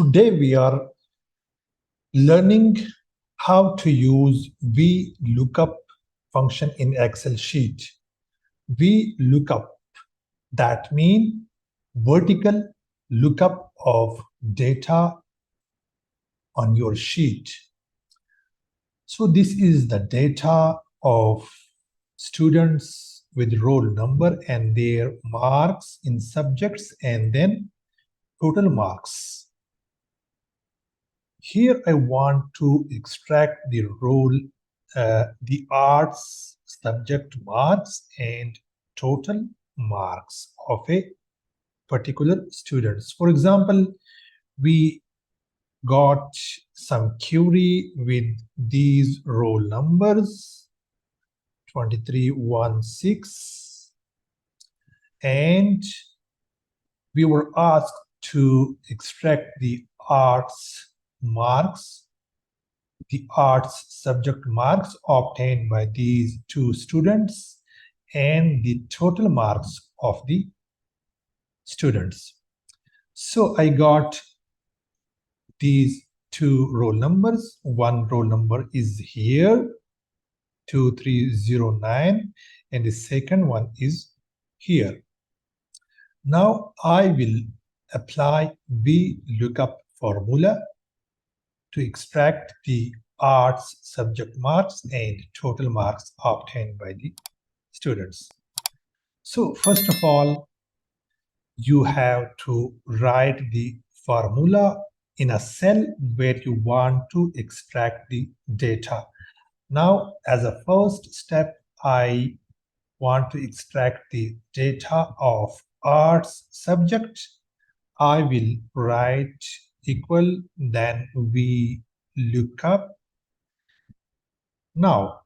Today we are learning how to use VLOOKUP function in Excel sheet. VLOOKUP, that means vertical lookup of data on your sheet. So this is the data of students with roll number and their marks in subjects and then total marks. Here I want to extract the the arts subject marks and total marks of a particular students. For example, we got some query with these roll numbers 2316, and we were asked to extract the arts marks, the arts subject marks obtained by these two students and the total marks of the students. So I got these two roll numbers. One roll number is here, 2309, and the second one is here. Now I will apply VLOOKUP formula to extract the arts subject marks and total marks obtained by the students. So first of all, you have to write the formula in a cell where you want to extract the data. Now, as a first step, I want to extract the data of arts subject. I will write equal, then VLOOKUP. Now,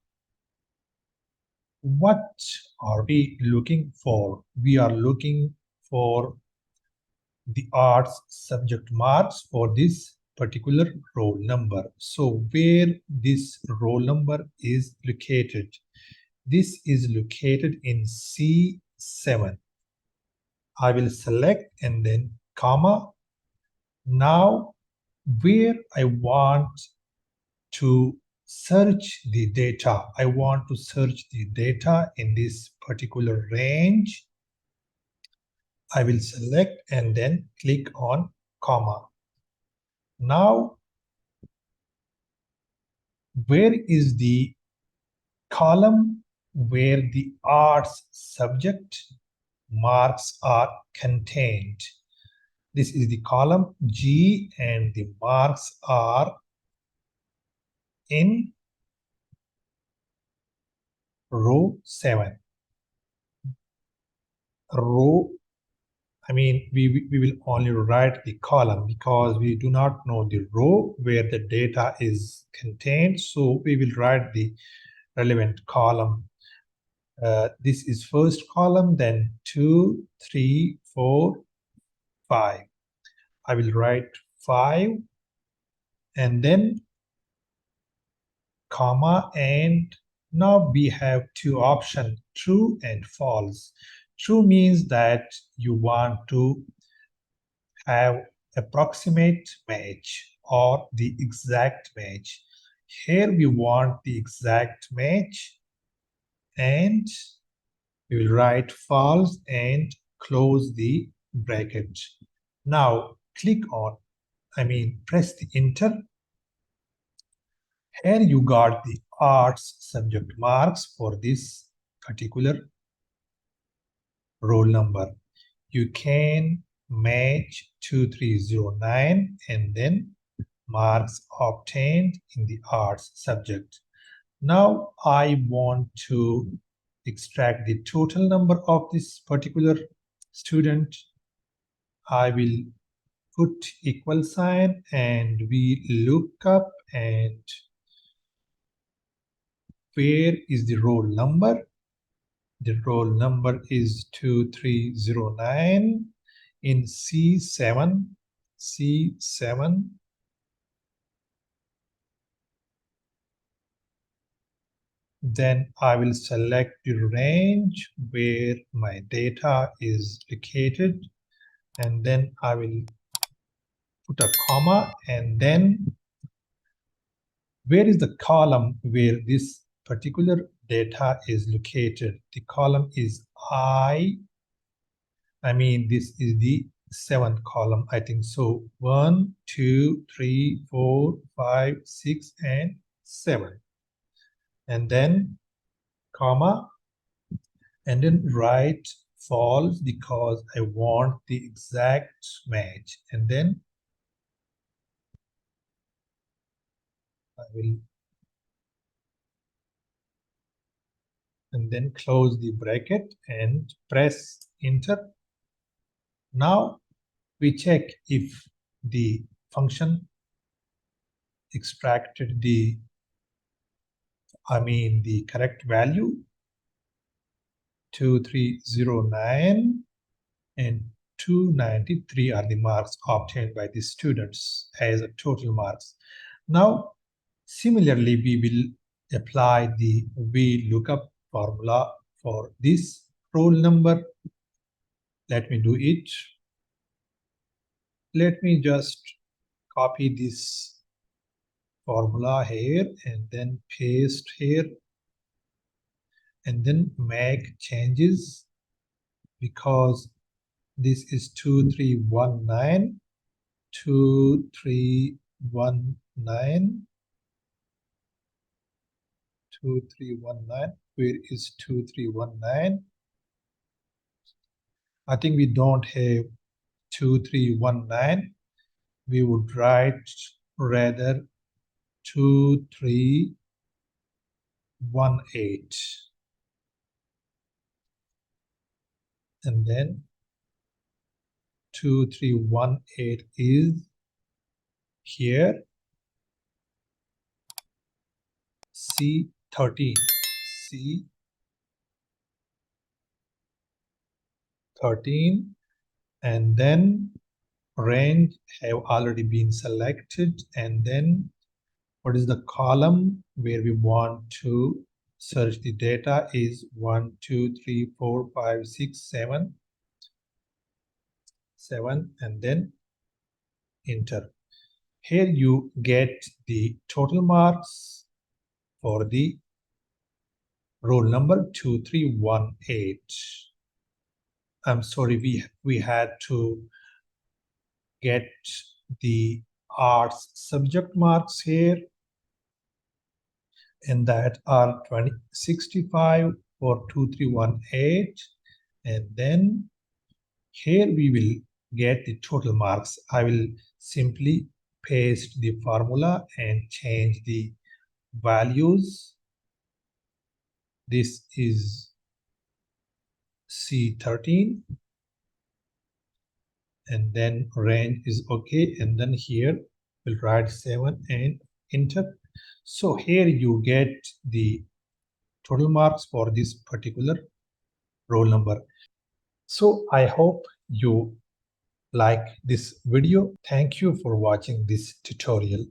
what are we looking for? We are looking for the arts subject marks for this particular roll number. So where this roll number is located? This is located in C7. I will select and then comma. Now where I want to search the data, I want to search the data in this particular range. I will select and then click on comma. Now, where is the column where the arts subject marks are contained? This is the column G and the marks are in row 7. We will only write the column because we do not know the row where the data is contained. So we will write the relevant column. This is first column, then 2, 3, 4, 5. I will write 5 and then comma, and now we have two options, true and false. True means that you want to have approximate match or the exact match. Here we want the exact match, and we will write false and close the bracket. Now click on, press the enter. Here you got the arts subject marks for this particular roll number. You can match 2309 and then marks obtained in the arts subject. Now I want to extract the total number of this particular student. I will put equal sign and VLOOKUP, and where is the roll number? The roll number is 2309 in C7. Then I will select the range where my data is located, and then I will put a comma, and then where is the column where this particular data is located? The column is I mean, this is the seventh column, I think so. 1, 2, 3, 4, 5, 6, and 7. And then comma, and then write false because I want the exact match. And then I will, and then close the bracket and press enter. Now we check if the function extracted the correct value. 2309 and 293 are the marks obtained by the students as a total marks. Now, similarly, we will apply the VLOOKUP formula for this roll number. Let me do it. Let me just copy this formula here and then paste here and then make changes because this is 2319, 2319, 2319. Where is 2319? I think we don't have 2319. We would write rather 2318. And then 2318 is here. C13. C13. And then range have already been selected. And then what is the column where we want to search the data is 1, 2, 3, 4, 5, 6, 7. 7 and then enter. Here you get the total marks for the roll number 2318. I'm sorry, we had to get the arts subject marks here, and that are 65 for 2318, and then here we will get the total marks. I will simply paste the formula and change the values. This is C13 and then range is okay, and then here we'll write 7 and enter. So here you get the total marks for this particular roll number. So I hope you like this video. Thank you for watching this tutorial.